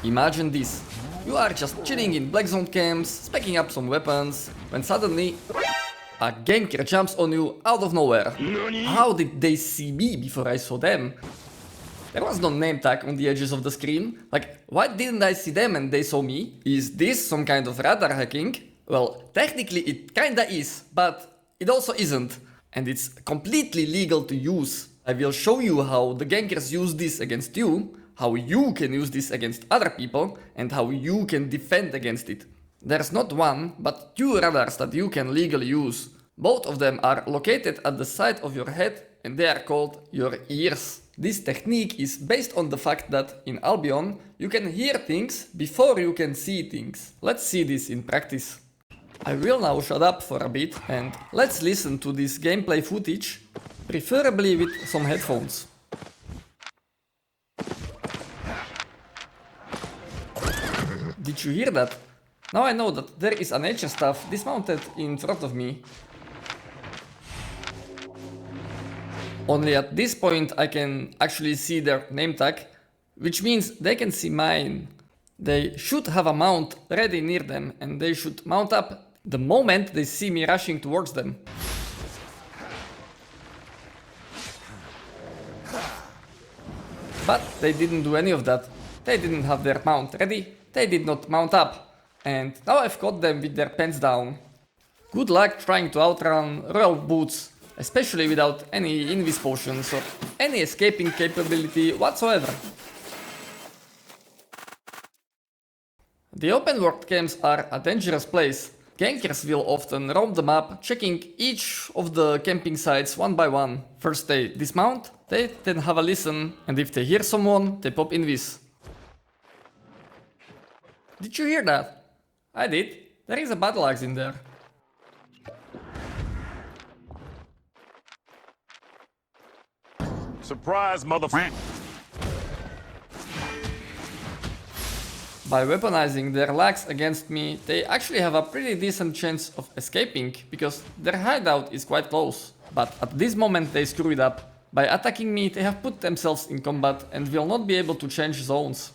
Imagine this. You are just chilling in black zone camps, specking up some weapons, when suddenly a ganker jumps on you out of nowhere. How did they see me before I saw them? There was no name tag on the edges of the screen. Like, why didn't I see them and they saw me? Is this some kind of radar hacking? Well, technically it kinda is, but it also isn't. And it's completely legal to use. I will show you how the gankers use this against you, how you can use this against other people, and how you can defend against it. There's not one, but two radars that you can legally use. Both of them are located at the side of your head and they are called your ears. This technique is based on the fact that in Albion you can hear things before you can see things. Let's see this in practice. I will now shut up for a bit and let's listen to this gameplay footage, preferably with some headphones. Did you hear that? Now I know that there is a nature staff dismounted in front of me. Only at this point I can actually see their name tag, which means they can see mine. They should have a mount ready near them and they should mount up the moment they see me rushing towards them. But they didn't do any of that. They didn't have their mount ready, they did not mount up. And now I've caught them with their pants down. Good luck trying to outrun royal boots, especially without any invis potions or any escaping capability whatsoever. The open world camps are a dangerous place. Gankers will often roam the map, checking each of the camping sites one by one. First they dismount, they then have a listen, and if they hear someone, they pop invis. Did you hear that? I did. There is a battle axe in there. Surprise, motherfucker! By weaponizing their lags against me, they actually have a pretty decent chance of escaping, because their hideout is quite close. But at this moment they screw it up. By attacking me, they have put themselves in combat and will not be able to change zones.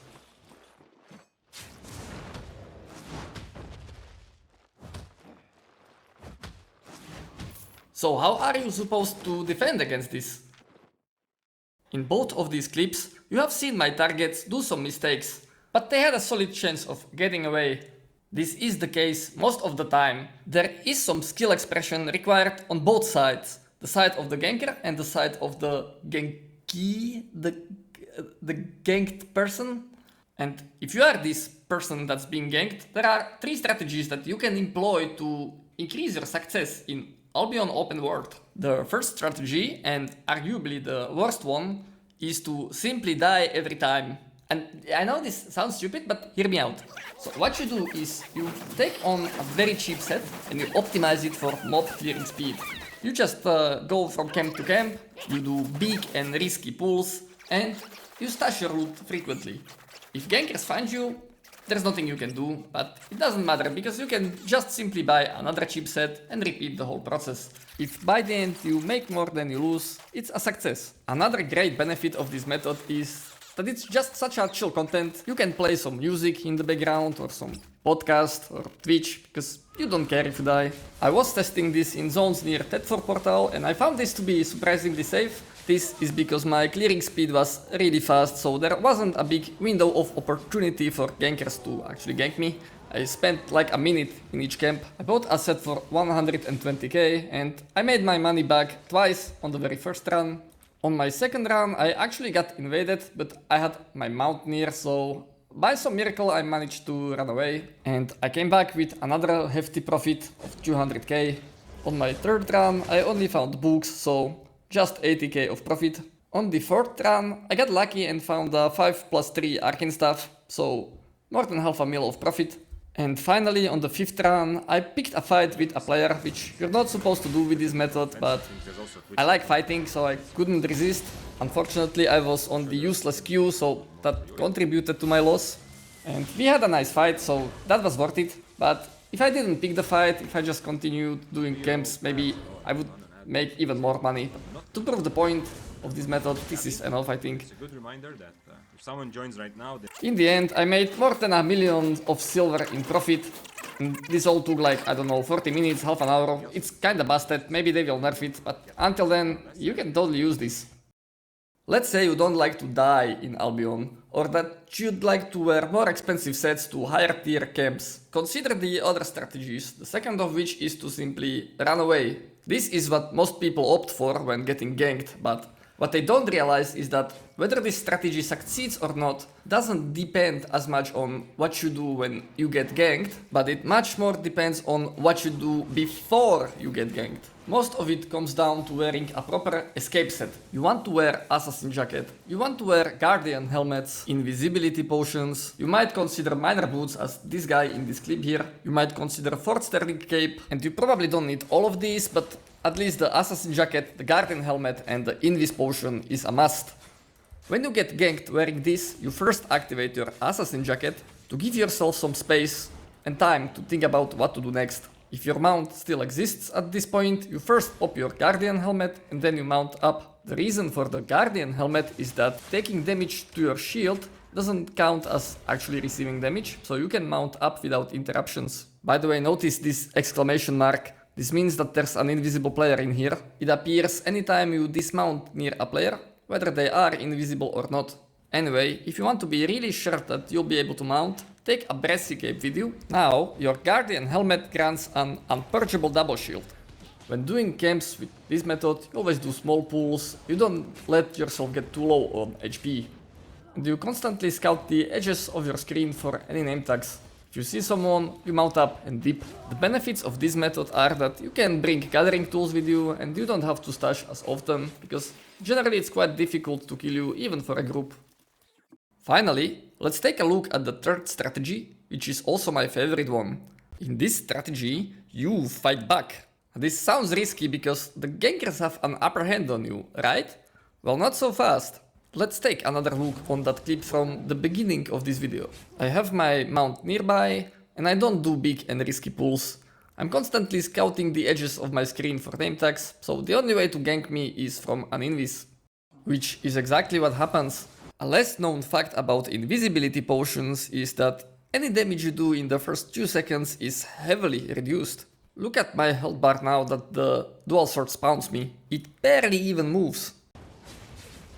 So how are you supposed to defend against this? In both of these clips, you have seen my targets do some mistakes, but they had a solid chance of getting away. This is the case most of the time. There is some skill expression required on both sides. The side of the ganker and the side of the ganky, the ganked person. And if you are this person that's being ganked, there are 3 strategies that you can employ to increase your success in Albion open world. The first strategy, and arguably the worst one, is to simply die every time. And I know this sounds stupid, but hear me out. So what you do is you take on a very cheap set and you optimize it for mob clearing speed. You just go from camp to camp, you do big and risky pulls, and you stash your loot frequently. If gankers find you, there's nothing you can do, but it doesn't matter because you can just simply buy another cheap set and repeat the whole process. If by the end you make more than you lose, it's a success. Another great benefit of this method is that it's just such a chill content. You can play some music in the background or some podcast or Twitch because you don't care if you die. I was testing this in zones near Tet4 portal and I found this to be surprisingly safe. This is because my clearing speed was really fast, so there wasn't a big window of opportunity for gankers to actually gank me. I spent like a minute in each camp. I bought a set for 120k and I made my money back twice on the very first run. On my second run I actually got invaded, but I had my mount near, so by some miracle I managed to run away. And I came back with another hefty profit of 200k. On my third run I only found books, so just 80k of profit. On the fourth run I got lucky and found a 5+3 arcane staff, so more than half a mil of profit. And finally on the fifth run I picked a fight with a player, which you're not supposed to do with this method, but I like fighting so I couldn't resist. Unfortunately I was on the useless queue, so that contributed to my loss. And we had a nice fight, so that was worth it. But if I didn't pick the fight, if I just continued doing camps, maybe I would make even more money. To prove the point, of this method, this is enough, I think. It's a good reminder that if someone joins right now, In the end, I made more than 1 million of silver in profit. And this all took like, I don't know, 40 minutes, half an hour. It's kinda busted, maybe they will nerf it, but until then, you can totally use this. Let's say you don't like to die in Albion, or that you'd like to wear more expensive sets to higher tier camps. Consider the other strategies, the second of which is to simply run away. This is what most people opt for when getting ganked, but what they don't realize is that whether this strategy succeeds or not doesn't depend as much on what you do when you get ganked, but it much more depends on what you do before you get ganked. Most of it comes down to wearing a proper escape set. You want to wear assassin jacket, you want to wear guardian helmets, invisibility potions, you might consider miner boots as this guy in this clip here, you might consider fourth sterling cape, and you probably don't need all of these, but at least the assassin jacket, the guardian helmet and the invis potion is a must. When you get ganked wearing this, you first activate your assassin jacket to give yourself some space and time to think about what to do next. If your mount still exists at this point, you first pop your guardian helmet and then you mount up. The reason for the guardian helmet is that taking damage to your shield doesn't count as actually receiving damage, so you can mount up without interruptions. By the way, notice this exclamation mark. This means that there's an invisible player in here. It appears anytime you dismount near a player, whether they are invisible or not. Anyway, if you want to be really sure that you'll be able to mount, take a Brassy Cape with you. Now, your Guardian helmet grants an unpurgeable double shield. When doing camps with this method, you always do small pulls, you don't let yourself get too low on HP. And you constantly scout the edges of your screen for any name tags. If you see someone, you mount up and dip. The benefits of this method are that you can bring gathering tools with you and you don't have to stash as often, because generally it's quite difficult to kill you even for a group. Finally, let's take a look at the third strategy, which is also my favorite one. In this strategy, you fight back. This sounds risky because the Gankers have an upper hand on you, right? Well, not so fast. Let's take another look on that clip from the beginning of this video. I have my mount nearby, and I don't do big and risky pulls. I'm constantly scouting the edges of my screen for name tags, so the only way to gank me is from an invis. Which is exactly what happens. A less known fact about invisibility potions is that any damage you do in the first 2 seconds is heavily reduced. Look at my health bar now that the dual sword spawns me. It barely even moves.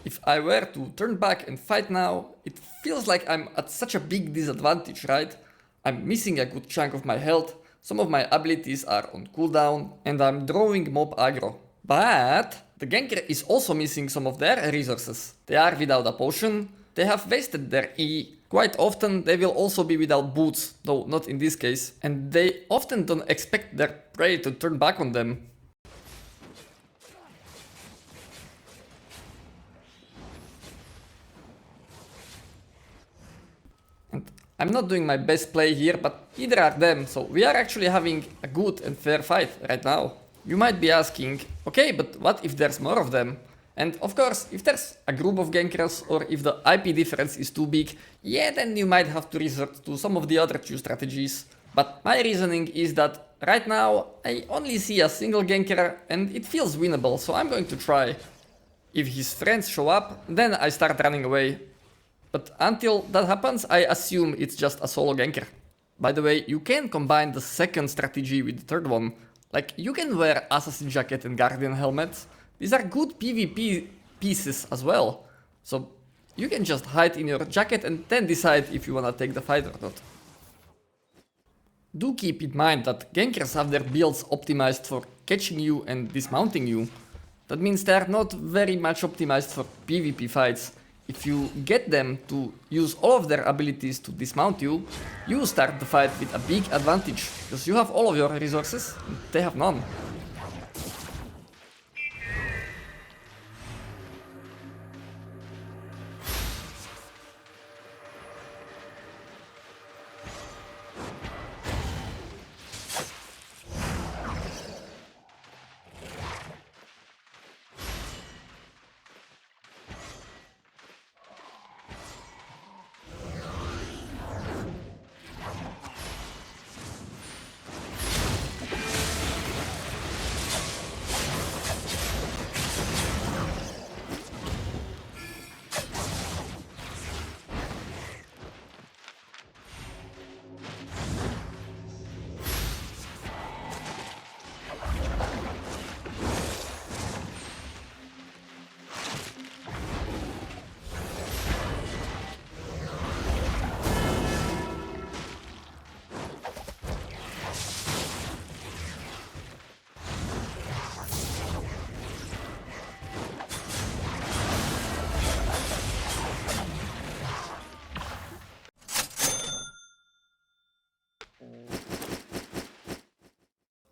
If I were to turn back and fight now, it feels like I'm at such a big disadvantage, right? I'm missing a good chunk of my health, some of my abilities are on cooldown, and I'm drawing mob aggro. But the Ganker is also missing some of their resources. They are without a potion, they have wasted their E. Quite often they will also be without boots, though not in this case, and they often don't expect their prey to turn back on them. And I'm not doing my best play here, but neither are them, so we are actually having a good and fair fight right now. You might be asking, okay, but what if there's more of them? And of course, if there's a group of Gankers or if the IP difference is too big, yeah, then you might have to resort to some of the other two strategies. But my reasoning is that right now I only see a single Ganker and it feels winnable, so I'm going to try. If his friends show up, then I start running away. But until that happens, I assume it's just a solo Ganker. By the way, you can combine the second strategy with the third one. Like, you can wear assassin jacket and guardian helmets. These are good PvP pieces as well. So you can just hide in your jacket and then decide if you wanna take the fight or not. Do keep in mind that Gankers have their builds optimized for catching you and dismounting you. That means they are not very much optimized for PvP fights. If you get them to use all of their abilities to dismount you, you start the fight with a big advantage, because you have all of your resources, and they have none.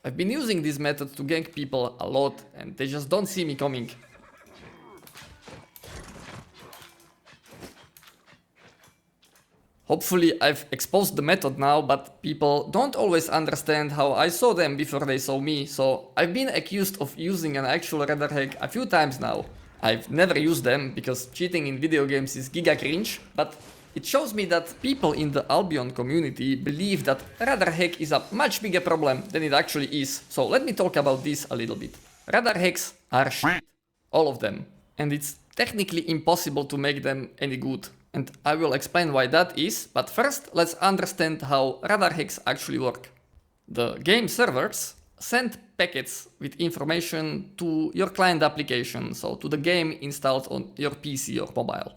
I've been using this method to gank people a lot and they just don't see me coming. Hopefully I've exposed the method now, but people don't always understand how I saw them before they saw me, so I've been accused of using an actual radar hack a few times now. I've never used them because cheating in video games is giga cringe, but it shows me that people in the Albion community believe that radar hack is a much bigger problem than it actually is, so let me talk about this a little bit. Radar hacks are shit, all of them, and it's technically impossible to make them any good. And I will explain why that is, but first let's understand how radar hacks actually work. The game servers send packets with information to your client application, so to the game installed on your PC or mobile.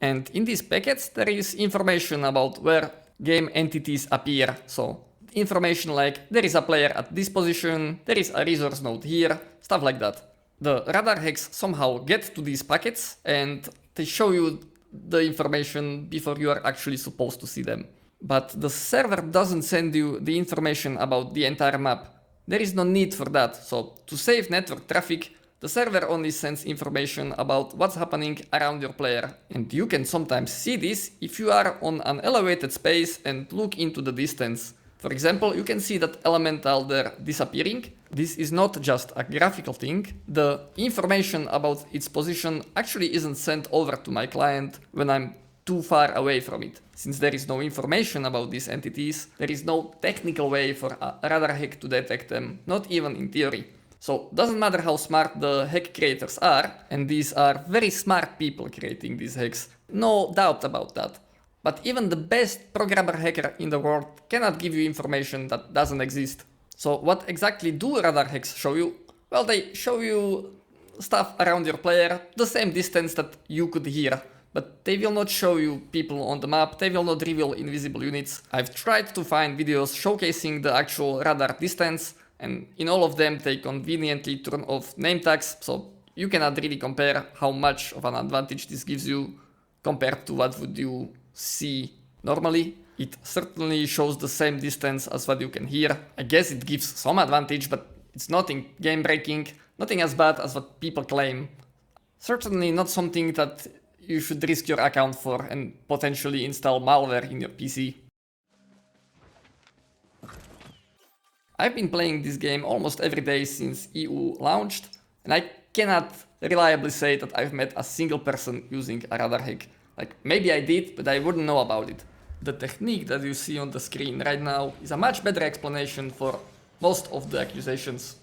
And in these packets there is information about where game entities appear, so information like there is a player at this position, there is a resource node here, stuff like that. The radar hacks somehow get to these packets and they show you the information before you are actually supposed to see them. But the server doesn't send you the information about the entire map. There is no need for that, so to save network traffic, the server only sends information about what's happening around your player. And you can sometimes see this if you are on an elevated space and look into the distance. For example, you can see that elemental there disappearing. This is not just a graphical thing. The information about its position actually isn't sent over to my client when I'm too far away from it. Since there is no information about these entities, there is no technical way for a radar hack to detect them, not even in theory. So doesn't matter how smart the hack creators are, and these are very smart people creating these hacks, no doubt about that. But even the best programmer hacker in the world cannot give you information that doesn't exist. So what exactly do radar hacks show you? Well, they show you stuff around your player, the same distance that you could hear. But they will not show you people on the map, they will not reveal invisible units. I've tried to find videos showcasing the actual radar distance, and in all of them they conveniently turn off name tags, so you cannot really compare how much of an advantage this gives you compared to what would you see normally. It certainly shows the same distance as what you can hear. I guess it gives some advantage, but it's nothing game breaking, nothing as bad as what people claim. Certainly not something that you should risk your account for and potentially install malware in your PC. I've been playing this game almost every day since EU launched, and I cannot reliably say that I've met a single person using a radar hack. Like, maybe I did, but I wouldn't know about it. The technique that you see on the screen right now is a much better explanation for most of the accusations.